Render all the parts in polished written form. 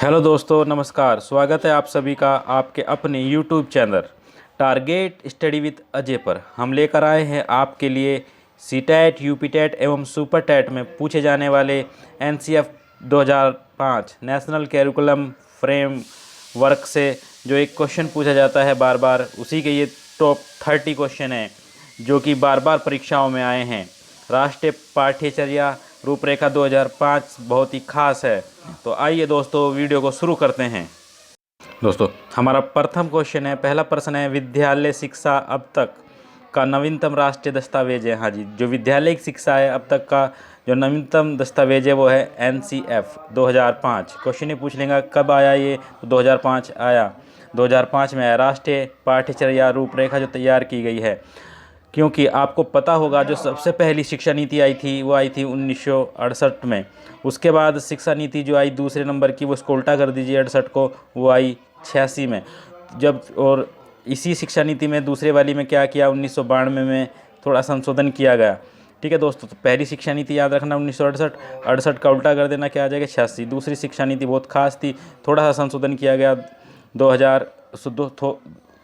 Hello दोस्तों, नमस्कार। स्वागत है आप सभी का आपके अपने YouTube channel target study with Ajay पर। हम लेकर आए हैं आपके लिए सीटेट, यूपीटेट एवं सुपर टेट में पूछे जाने वाले NCF 2005 national curriculum frame work से जो एक क्वेश्चन पूछा जाता है बार बार, उसी के ये टॉप 30 क्वेश्चन हैं जो कि बार बार परीक्षाओं में आए हैं। राष्ट्रीय पाठ्यचर्या रूपरेखा 2005 बहुत ही खास है। तो आइए दोस्तों, वीडियो को शुरू करते हैं। दोस्तों, हमारा प्रथम क्वेश्चन है, पहला प्रश्न है, विद्यालय शिक्षा अब तक का नवीनतम राष्ट्रीय दस्तावेज है। हाँ जी, जो विद्यालय की शिक्षा है अब तक का जो नवीनतम दस्तावेज है वो है एनसीएफ 2005। क्वेश्चन ही पूछ लेंगे कब आया ये, तो 2005 आया, 2005 में आया। राष्ट्रीय पाठ्यचर्या रूपरेखा जो तैयार की गई है, क्योंकि आपको पता होगा जो सबसे पहली शिक्षा नीति आई थी वो आई थी 1968 में। उसके बाद शिक्षा नीति जो आई दूसरे नंबर की, वो उसको उल्टा कर दीजिए 68 को, वो आई 86 में। जब और इसी शिक्षा नीति में दूसरे वाली में क्या किया, 1992 में थोड़ा संशोधन किया गया। ठीक है दोस्तों, तो पहली शिक्षा नीति याद रखना 1968, 68 का उल्टा कर देना क्या आ जाएगा 86। दूसरी शिक्षा नीति बहुत खास थी, थोड़ा सा संशोधन किया गया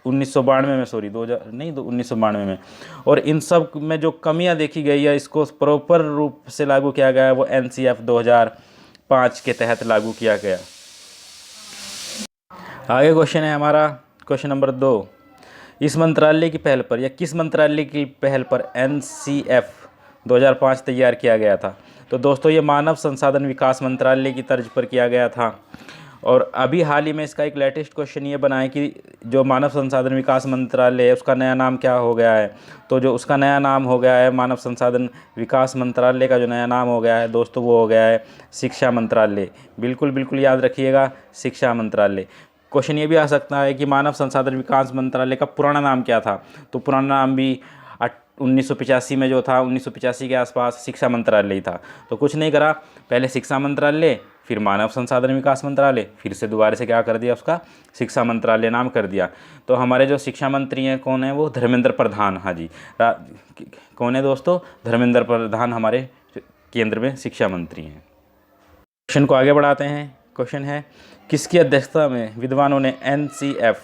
1992 में, सॉरी 2000 नहीं, 1992 में। और इन सब में जो कमियां देखी गई है, इसको प्रॉपर रूप से लागू किया गया है, वो एनसीएफ 2005 के तहत लागू किया गया। आगे क्वेश्चन है हमारा, क्वेश्चन नंबर 2, इस मंत्रालय की पहल पर या किस मंत्रालय की पहल पर एनसीएफ 2005 तैयार किया गया था। तो दोस्तों, ये मानव संसाधन विकास मंत्रालय की तर्ज पर किया गया था। और अभी हाल ही में इसका एक लेटेस्ट क्वेश्चन ये बना है कि जो मानव संसाधन विकास मंत्रालय है उसका नया नाम क्या हो गया है। तो जो उसका नया नाम हो गया है, मानव संसाधन विकास मंत्रालय का जो नया नाम हो गया है दोस्तों, वो हो गया है शिक्षा मंत्रालय। बिल्कुल बिल्कुल याद रखिएगा, शिक्षा मंत्रालय। क्वेश्चन ये भी आ सकता है कि मानव संसाधन विकास मंत्रालय का पुराना नाम क्या था। तो पुराना नाम भी 1985 में जो था, 1985 के आसपास शिक्षा मंत्रालय ही था। तो कुछ नहीं करा, पहले शिक्षा मंत्रालय, फिर मानव संसाधन विकास मंत्रालय, फिर से दोबारा से क्या कर दिया, उसका शिक्षा मंत्रालय नाम कर दिया। तो हमारे जो शिक्षा मंत्री हैं कौन है, वो धर्मेंद्र प्रधान। हाँ जी, कौन है दोस्तों, धर्मेंद्र प्रधान हमारे केंद्र में शिक्षा मंत्री हैं। क्वेश्चन को आगे बढ़ाते हैं। क्वेश्चन है, किसकी अध्यक्षता में विद्वानों ने एनसीएफ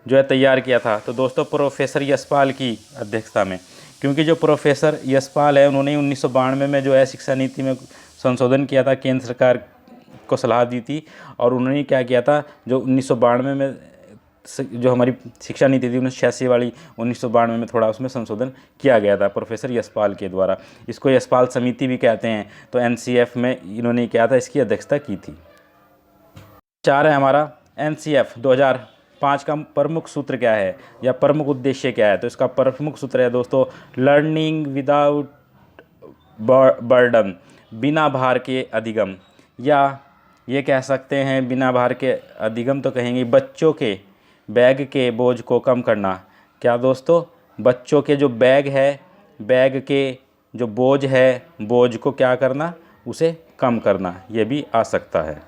जो है तैयार किया था। तो दोस्तों, प्रोफेसर यशपाल की अध्यक्षता में, क्योंकि जो प्रोफेसर यशपाल है उन्होंने 1992 में जो है शिक्षा नीति में संशोधन किया था, केंद्र सरकार को सलाह दी थी। और उन्होंने क्या किया था, जो 1992 में जो हमारी शिक्षा नीति थी 1986 वाली, 1992 में थोड़ा उसमें संशोधन किया गया था प्रोफेसर यशपाल के द्वारा। इसको यशपाल समिति भी कहते हैं। तो एनसीएफ में इन्होंने क्या था, इसकी अध्यक्षता की थी। 4 है हमारा, एनसीएफ 2005 का प्रमुख सूत्र क्या है या प्रमुख उद्देश्य क्या है। तो इसका प्रमुख सूत्र है दोस्तों, लर्निंग विदाउट बर्डन, बिना भार के अधिगम, या ये कह सकते हैं बिना भार के अधिगम तो कहेंगे बच्चों के बैग के बोझ को कम करना। क्या दोस्तों, बच्चों के जो बैग है, बैग के जो बोझ है, बोझ को क्या करना, उसे कम करना, ये भी आ सकता है।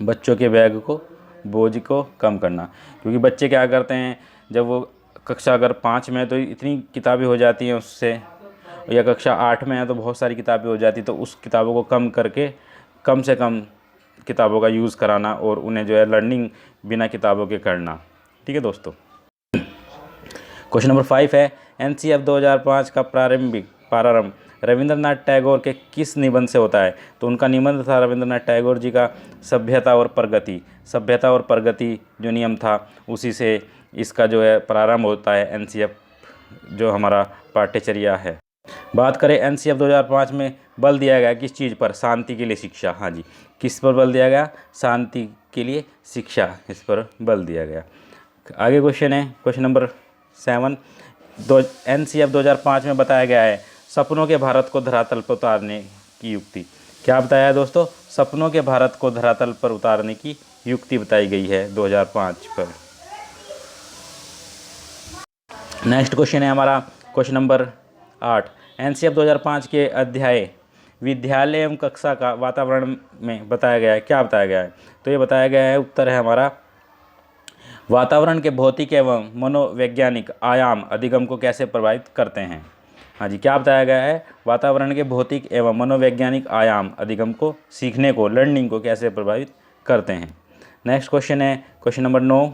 बच्चों के बैग को, बोझ को कम करना, क्योंकि बच्चे क्या करते हैं, जब वो कक्षा अगर 5 में है तो इतनी किताबें हो जाती हैं उससे, या कक्षा 8 में है तो बहुत सारी किताबें हो जाती, तो उस किताबों को कम करके कम से कम किताबों का यूज़ कराना और उन्हें जो है लर्निंग बिना किताबों के करना। ठीक है दोस्तों। क्वेश्चन नंबर 5 है, एनसीएफ 2005 का प्रारंभ रविंद्रनाथ टैगोर के किस निबंध से होता है। तो उनका निबंध था रविंद्रनाथ टैगोर जी का सभ्यता और प्रगति। सभ्यता और प्रगति जो नियम था, उसी से इसका जो है प्रारंभ होता है, एनसीएफ जो हमारा पाठ्यचर्या है। बात करें एनसीएफ 2005 में बल दिया गया किस चीज़ पर, शांति के लिए शिक्षा। हाँ जी, किस पर बल दिया गया, शांति के लिए शिक्षा, इस पर बल दिया गया। आगे क्वेश्चन है, क्वेश्चन नंबर 7, एनसीएफ 2005 में बताया गया है सपनों के भारत को धरातल पर उतारने की युक्ति। क्या बताया है दोस्तों, सपनों के भारत को धरातल पर उतारने की युक्ति बताई गई है 2005 पर। नेक्स्ट क्वेश्चन है हमारा, क्वेश्चन नंबर 8, एनसीएफ 2005 के अध्याय विद्यालय एवं कक्षा का वातावरण में बताया गया है। क्या बताया गया है, तो ये बताया गया है, उत्तर है हमारा, वातावरण के भौतिक एवं मनोवैज्ञानिक आयाम अधिगम को कैसे प्रभावित करते हैं। हाँ जी, क्या बताया गया है, वातावरण के भौतिक एवं मनोवैज्ञानिक आयाम अधिगम को, सीखने को, लर्निंग को कैसे प्रभावित करते हैं। नेक्स्ट क्वेश्चन है क्वेश्चन नंबर 9,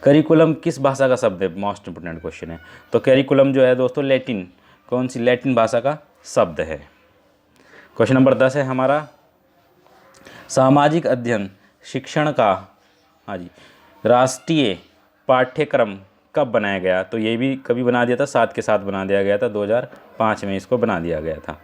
करिकुलम किस भाषा का शब्द है? मोस्ट इंपोर्टेंट क्वेश्चन है। तो करिकुलम जो है दोस्तों लैटिन, कौन सी लैटिन भाषा का शब्द है। क्वेश्चन नंबर 10 है हमारा, सामाजिक अध्ययन शिक्षण का, हाँ जी, राष्ट्रीय पाठ्यक्रम कब बनाया गया? तो ये भी कभी बना दिया था, साथ के साथ बना दिया गया था, 2005 में इसको बना दिया गया था।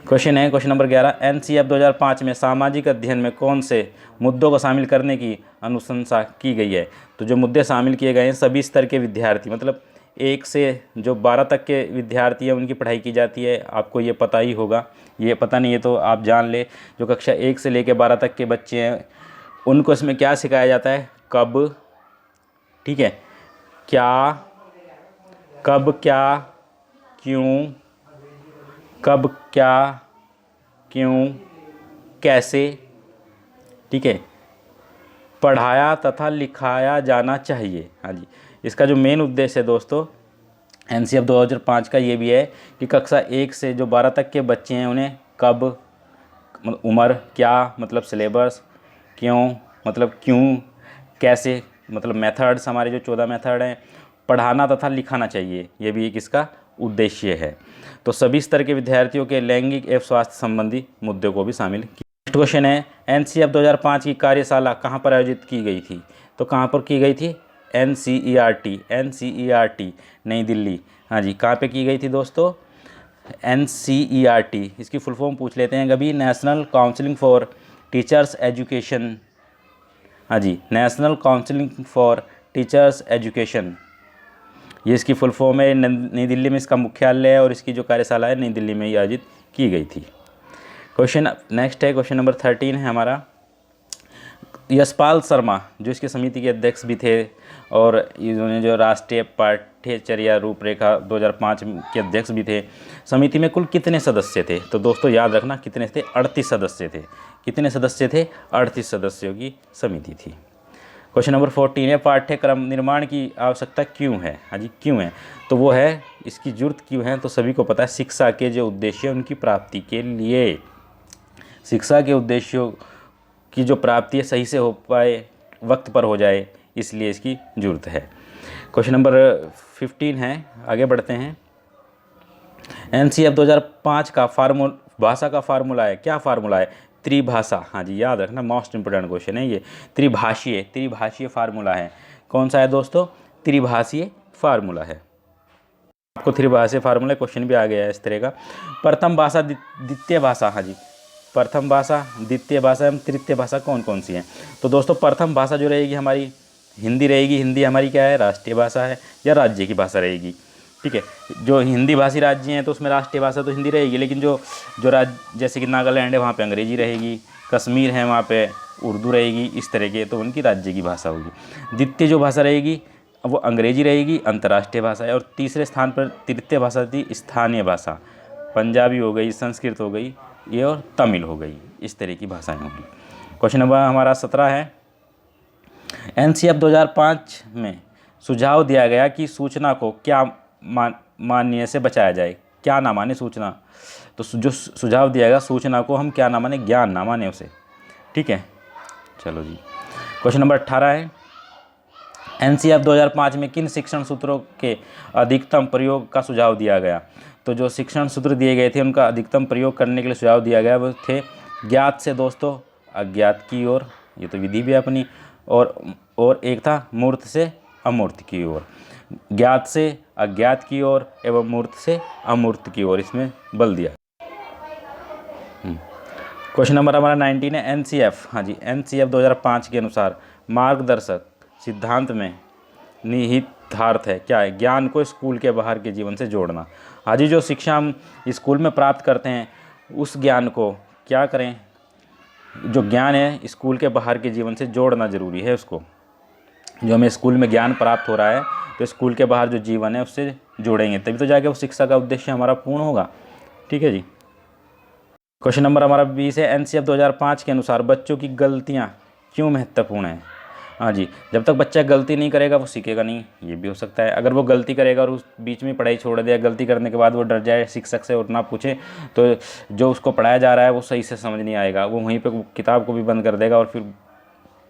क्वेश्चन है क्वेश्चन नंबर 11, एनसीएफ 2005 में सामाजिक अध्ययन में कौन से मुद्दों को शामिल करने की अनुशंसा की गई है? तो जो मुद्दे शामिल किए गए हैं, सभी स्तर के विद्यार्थी, मतलब 1 से जो 12 तक के विद्यार्थी हैं उनकी पढ़ाई की जाती है। आपको ये पता ही होगा, ये पता नहीं है तो आप जान ले, जो कक्षा 1 से लेकर 12 तक के बच्चे हैं उनको इसमें क्या सिखाया जाता है? कब, ठीक है, क्या, कब क्या, क्यों, कब क्या, क्यों, कैसे, ठीक है, पढ़ाया तथा लिखाया जाना चाहिए। हाँ जी, इसका जो मेन उद्देश्य है दोस्तों एनसीएफ 2005 का ये भी है कि कक्षा 1 से जो 12 तक के बच्चे हैं उन्हें कब, मतलब उम्र, क्या मतलब सिलेबस, क्यों मतलब क्यों, कैसे मतलब मेथड्स, हमारे जो 14 मेथड हैं, पढ़ाना तथा लिखाना चाहिए, ये भी एक इसका उद्देश्य है। तो सभी स्तर के विद्यार्थियों के लैंगिक एवं स्वास्थ्य संबंधी मुद्दों को भी शामिल किया। नेक्स्ट क्वेश्चन है, एनसीएफ 2005 की कार्यशाला कहाँ पर आयोजित की गई थी? तो कहाँ पर की गई थी? एनसीईआरटी नई दिल्ली। हाँ जी, कहाँ पे की गई थी दोस्तों? एनसीईआरटी, इसकी फुल फॉर्म पूछ लेते हैं कभी, national counselling for teachers education. हाँ जी, national counselling for teachers education, ये इसकी फुल फॉर्म है। नई दिल्ली में इसका मुख्यालय है और इसकी जो कार्यशाला है नई दिल्ली में ही आयोजित की गई थी। क्वेश्चन नेक्स्ट है क्वेश्चन नंबर 13 है हमारा, यशपाल शर्मा जो इसके समिति के अध्यक्ष भी थे और इन्होंने जो राष्ट्रीय पाठ्यचर्या रूपरेखा 2005 के अध्यक्ष भी थे। समिति में कुल कितने सदस्य थे? तो दोस्तों याद रखना कितने थे? 38 सदस्य थे। कितने सदस्य थे? 38 सदस्यों की समिति थी। क्वेश्चन नंबर 14 है, पाठ्यक्रम निर्माण की आवश्यकता क्यों है? हाँ जी, क्यों है? तो वो है, इसकी जरूरत क्यों है? तो सभी को पता है, शिक्षा के जो उद्देश्य हैं उनकी प्राप्ति के लिए, शिक्षा के उद्देश्यों की जो प्राप्ति है सही से हो पाए, वक्त पर हो जाए, इसलिए इसकी ज़रूरत है। क्वेश्चन नंबर 15 है, आगे बढ़ते हैं। एनसीएफ 2005 का भाषा का फार्मूला है, क्या फार्मूला है? त्रिभाषा। हाँ जी, याद रखना, मोस्ट इंपोर्टेंट क्वेश्चन है ये। त्रिभाषीय फार्मूला है। कौन सा है दोस्तों? त्रिभाषीय फार्मूला है। आपको त्रिभाषीय फार्मूला क्वेश्चन भी आ गया है इस तरह का। प्रथम भाषा, द्वितीय भाषा। हाँ जी, प्रथम भाषा, द्वितीय भाषा एवं तृतीय भाषा कौन कौन सी हैं? तो दोस्तों प्रथम भाषा जो रहेगी हमारी हिंदी रहेगी। हिंदी हमारी क्या है? राष्ट्रीय भाषा है या राज्य की भाषा रहेगी, ठीक है। जो हिंदी भाषी राज्य हैं तो उसमें राष्ट्रीय भाषा तो हिंदी रहेगी, लेकिन जो राज्य जैसे कि नागालैंड है वहाँ पे अंग्रेजी रहेगी, कश्मीर है वहाँ पे उर्दू रहेगी, इस तरह के, तो उनकी राज्य की भाषा होगी। द्वितीय जो भाषा रहेगी वो अंग्रेजी रहेगी, अंतर्राष्ट्रीय भाषा है। और तीसरे स्थान पर तृतीय भाषा थी स्थानीय भाषा, पंजाबी हो गई, संस्कृत हो गई, ये और तमिल हो गई, इस तरह की भाषाएं होंगी। क्वेश्चन नंबर हमारा 17 है, एनसीएफ 2005 में सुझाव दिया गया कि सूचना को क्या मानने से बचाया जाए। क्या ना माने सूचना, तो जो सुझाव दिया गया, सूचना को हम क्या ना माने, ज्ञान ना माने उसे, ठीक है। चलो जी, क्वेश्चन नंबर 18 है, एनसीएफ 2005 में किन शिक्षण सूत्रों के अधिकतम प्रयोग का सुझाव दिया गया? तो जो शिक्षण सूत्र दिए गए थे उनका अधिकतम प्रयोग करने के लिए सुझाव दिया गया वो थे, ज्ञात से दोस्तों अज्ञात की ओर, ये तो विधि भी है अपनी, और एक था मूर्त से अमूर्त की ओर। ज्ञात से अज्ञात की ओर एवं मूर्त से अमूर्त की ओर, इसमें बल दिया। क्वेश्चन नंबर हमारा 19 है, एनसीएफ, हाँ जी, एनसीएफ 2005 के अनुसार मार्गदर्शक सिद्धांत में निहितार्थ है क्या है? ज्ञान को स्कूल के बाहर के जीवन से जोड़ना। हाँ जी, जो शिक्षा हम स्कूल में प्राप्त करते हैं उस ज्ञान को क्या करें, जो ज्ञान है स्कूल के बाहर के जीवन से जोड़ना ज़रूरी है। उसको जो हमें स्कूल में ज्ञान प्राप्त हो रहा है तो स्कूल के बाहर जो जीवन है उससे जोड़ेंगे, तभी तो जाके वो शिक्षा का उद्देश्य हमारा पूर्ण होगा, ठीक है जी। क्वेश्चन नंबर हमारा 20 है, एनसीएफ 2005 के अनुसार बच्चों की गलतियाँ क्यों महत्वपूर्ण हैं? हाँ जी, जब तक बच्चा गलती नहीं करेगा वो सीखेगा नहीं, ये भी हो सकता है। अगर वो गलती करेगा और उस बीच में पढ़ाई छोड़ दिया, गलती करने के बाद वो डर जाए शिक्षक से और ना पूछे, तो जो उसको पढ़ाया जा रहा है वो सही से समझ नहीं आएगा, वो वहीं पे किताब को भी बंद कर देगा और फिर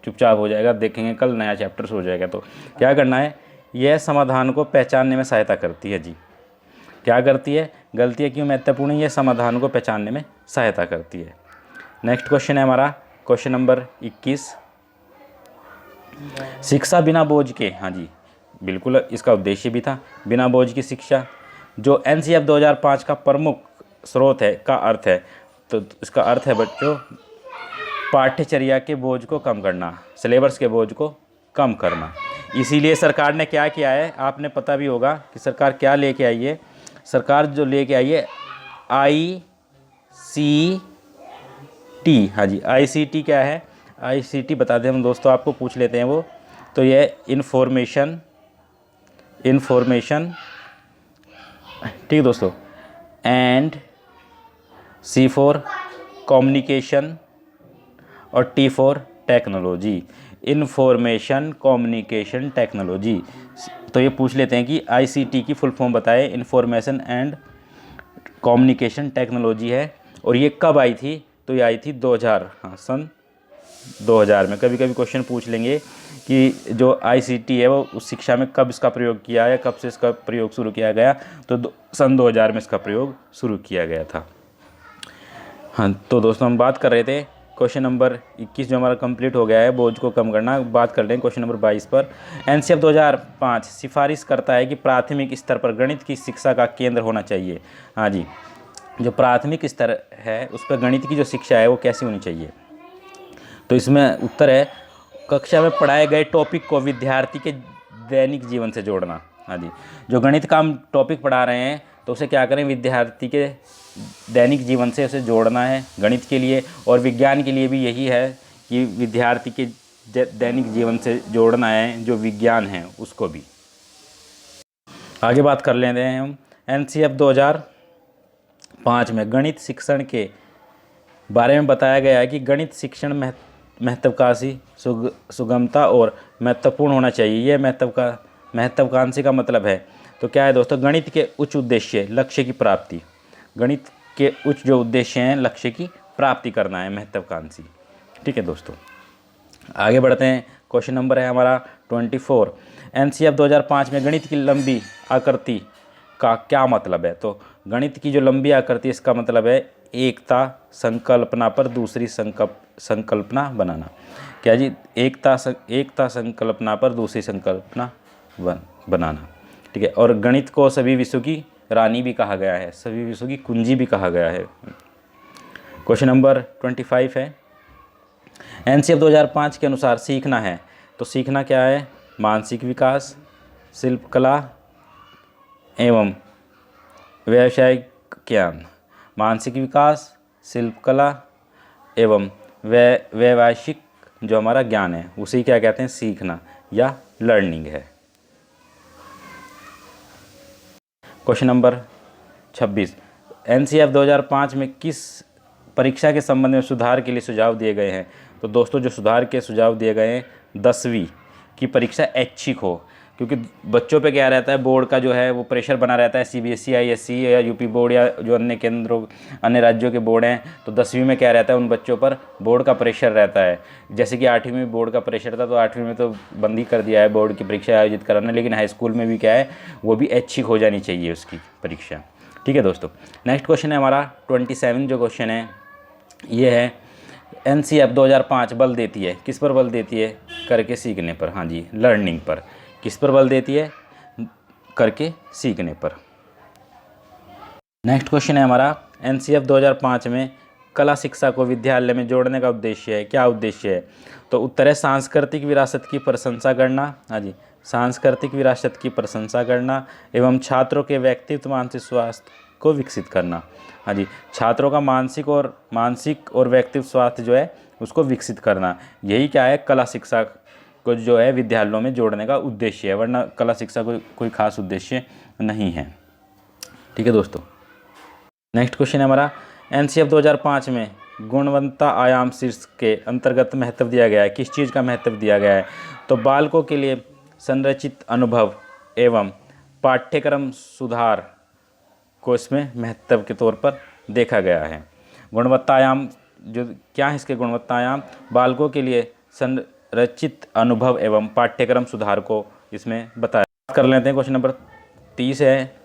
चुपचाप हो जाएगा, देखेंगे कल नया चैप्टर हो जाएगा। तो क्या करना है, यह समाधान को पहचानने में सहायता करती है जी। क्या करती है, गलतियाँ क्यों महत्वपूर्ण है, यह समाधान को पहचानने में सहायता करती है। नेक्स्ट क्वेश्चन है हमारा क्वेश्चन नंबर 21, शिक्षा बिना बोझ के, हाँ जी बिल्कुल इसका उद्देश्य भी था बिना बोझ की शिक्षा, जो एनसीएफ 2005 का प्रमुख स्रोत है का अर्थ है। तो इसका अर्थ है बच्चों, पाठ्यचर्या के बोझ को कम करना, सिलेबस के बोझ को कम करना। इसीलिए सरकार ने क्या किया है, आपने पता भी होगा कि सरकार क्या लेके आई है। सरकार जो लेके आई है ICT, हाँ जी ICT क्या है, ICT बता दें हम दोस्तों, आपको पूछ लेते हैं वो। तो ये इन्फॉर्मेशन ठीक है दोस्तों, एंड C फॉर कम्युनिकेशन और T for technology, information communication technology. तो ये पूछ लेते हैं कि ICT की फुल फॉर्म बताए, इंफॉर्मेशन एंड कम्युनिकेशन टेक्नोलॉजी है। और ये कब आई थी, तो ये आई थी 2000, हाँ सन 2000 में। कभी कभी क्वेश्चन पूछ लेंगे कि जो ICT है वो उस शिक्षा में कब इसका प्रयोग किया है, कब से इसका प्रयोग शुरू किया गया, तो सन 2000 में इसका प्रयोग शुरू किया गया था। हाँ तो दोस्तों हम बात कर रहे थे क्वेश्चन नंबर 21 जो हमारा कंप्लीट हो गया है, बोझ को कम करना। बात कर लें क्वेश्चन नंबर 22 पर। एनसीएफ 2005 सिफारिश करता है कि प्राथमिक स्तर पर गणित की शिक्षा का केंद्र होना चाहिए। हाँ जी, जो प्राथमिक स्तर है उस पर गणित की जो शिक्षा है वो कैसी होनी चाहिए, तो इसमें उत्तर है कक्षा में पढ़ाए गए टॉपिक को विद्यार्थी के दैनिक जीवन से जोड़ना। हाँ जी, जो गणित का हम टॉपिक पढ़ा रहे हैं तो उसे क्या करें, विद्यार्थी के दैनिक जीवन से उसे जोड़ना है गणित के लिए। और विज्ञान के लिए भी यही है कि विद्यार्थी के दैनिक जीवन से जोड़ना है जो विज्ञान है उसको भी। आगे बात कर लेते हैं हम एनसीएफ 2005 में गणित शिक्षण के बारे में बताया गया है कि गणित शिक्षण महत्वाकांक्षी सुगमता और महत्वपूर्ण होना चाहिए। यह महत्वाकांक्षी का मतलब है तो क्या है दोस्तों, गणित के उच्च उद्देश्य लक्ष्य की प्राप्ति, गणित के उच्च जो उद्देश्य हैं लक्ष्य की प्राप्ति करना है महत्वाकांक्षी। ठीक है दोस्तों, आगे बढ़ते हैं। क्वेश्चन नंबर है हमारा 24, एनसीएफ 2005 में गणित की लंबी आकृति का क्या मतलब है। तो गणित की जो लंबी आकृति इसका मतलब है एकता संकल्पना पर दूसरी संकल्पना बनाना। क्या जी, एकता संकल्पना पर दूसरी संकल्पना बनाना। ठीक है, और गणित को सभी विषयों की रानी भी कहा गया है, सभी विषयों की कुंजी भी कहा गया है। क्वेश्चन नंबर 25 है, एनसीएफ 2005 के अनुसार सीखना है तो सीखना क्या है, मानसिक विकास, शिल्पकला एवं व्यावसायिक ज्ञान। मानसिक विकास, शिल्पकला एवं व्यावसायिक जो हमारा ज्ञान है उसे क्या कहते हैं, सीखना या लर्निंग है। क्वेश्चन नंबर 26, एनसीएफ 2005 में किस परीक्षा के संबंध में सुधार के लिए सुझाव दिए गए हैं। तो दोस्तों जो सुधार के सुझाव दिए गए हैं, 10वीं की परीक्षा ऐच्छिक हो, क्योंकि बच्चों पे क्या रहता है, बोर्ड का जो है वो प्रेशर बना रहता है, CBSE ISC या यूपी बोर्ड या जो अन्य केंद्रों अन्य राज्यों के बोर्ड हैं, तो 10वीं में क्या रहता है, उन बच्चों पर बोर्ड का प्रेशर रहता है। जैसे कि 8वीं में बोर्ड का प्रेशर था तो 8वीं में तो बंद ही कर दिया है बोर्ड की परीक्षा आयोजित कराना, लेकिन हाई स्कूल में भी क्या है वो भी ऐच्छिक हो जानी चाहिए उसकी परीक्षा। ठीक है दोस्तों, नेक्स्ट क्वेश्चन है हमारा 27 जो क्वेश्चन है ये है, एनसीएफ 2005 बल देती है, किस पर बल देती है, करके सीखने पर। हाँ जी, लर्निंग पर। किस पर बल देती है, करके सीखने पर। नेक्स्ट क्वेश्चन है हमारा, एनसीएफ 2005 में कला शिक्षा को विद्यालय में जोड़ने का उद्देश्य है, क्या उद्देश्य है। तो उत्तर है सांस्कृतिक विरासत की प्रशंसा करना। हाँ जी, सांस्कृतिक विरासत की प्रशंसा करना एवं छात्रों के व्यक्तित्व मानसिक स्वास्थ्य को विकसित करना। हाँ जी, छात्रों का मानसिक और व्यक्तित्व स्वास्थ्य जो है उसको विकसित करना, यही क्या है, कला शिक्षा को जो है विद्यालयों में जोड़ने का उद्देश्य है, वरना कला शिक्षा कोई खास उद्देश्य नहीं है। ठीक है दोस्तों, नेक्स्ट क्वेश्चन है हमारा, एनसीएफ 2005 में गुणवत्ता आयाम शीर्ष के अंतर्गत महत्व दिया गया है, किस चीज़ का महत्व दिया गया है। तो बालकों के लिए संरचित अनुभव एवं पाठ्यक्रम सुधार को इसमें महत्व के तौर पर देखा गया है। गुणवत्ता आयाम जो क्या है, इसके गुणवत्ता आयाम बालकों के लिए रचित अनुभव एवं पाठ्यक्रम सुधार को इसमें बताया। बात कर लेते हैं क्वेश्चन नंबर 30 है,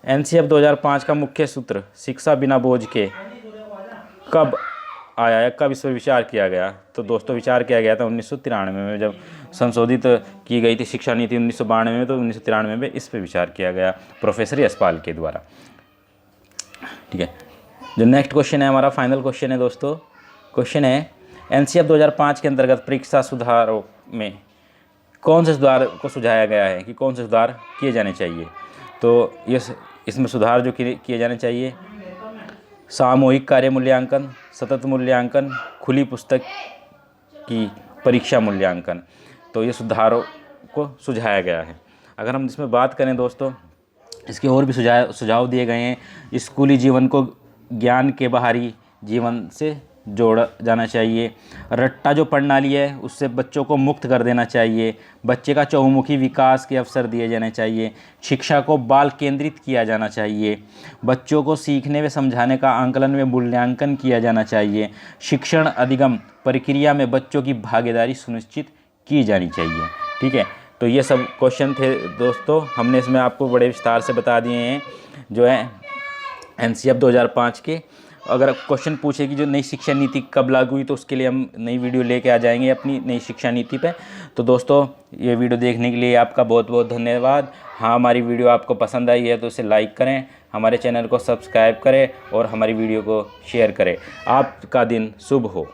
एनसीएफ 2005 का मुख्य सूत्र शिक्षा बिना बोझ के कब आया है, कब इस पर विचार किया गया? तो दोस्तों विचार किया गया था 1993 में, जब संशोधित की गई थी शिक्षा नीति 1992 में, तो 1993 में इस पर विचार किया गया प्रोफेसर यशपाल के द्वारा। ठीक है, जो नेक्स्ट क्वेश्चन है हमारा फाइनल क्वेश्चन है दोस्तों। क्वेश्चन है एनसीएफ 2005 के अंतर्गत परीक्षा सुधारों में कौन से सुधार को सुझाया गया है कि कौन से सुधार किए जाने चाहिए? तो इसमें सुधार जो किए जाने चाहिए, सामूहिक कार्य मूल्यांकन, सतत मूल्यांकन, खुली पुस्तक की परीक्षा मूल्यांकन, तो ये सुधारों को सुझाया गया है। अगर हम इसमें बात करें दोस्तों, इसके और भी सुझाव दिए गए हैं। स्कूली जीवन को ज्ञान के बाहरी जीवन से जोड़ा जाना चाहिए। रट्टा जो प्रणाली है उससे बच्चों को मुक्त कर देना चाहिए। बच्चे का चहुमुखी विकास के अवसर दिए जाने चाहिए। शिक्षा को बाल केंद्रित किया जाना चाहिए। बच्चों को सीखने व समझाने का आंकलन में मूल्यांकन किया जाना चाहिए। शिक्षण अधिगम प्रक्रिया में बच्चों की भागीदारी सुनिश्चित की जानी चाहिए। ठीक है, तो ये सब क्वेश्चन थे दोस्तों, हमने इसमें आपको बड़े विस्तार से बता दिए हैं जो है एनसीएफ 2005 के। अगर क्वेश्चन पूछे कि जो नई शिक्षा नीति कब लागू हुई, तो उसके लिए हम नई वीडियो लेके आ जाएंगे अपनी नई शिक्षा नीति पे। तो दोस्तों ये वीडियो देखने के लिए आपका बहुत बहुत धन्यवाद। हाँ, हमारी वीडियो आपको पसंद आई है तो इसे लाइक करें, हमारे चैनल को सब्सक्राइब करें और हमारी वीडियो को शेयर करें। आपका दिन शुभ हो।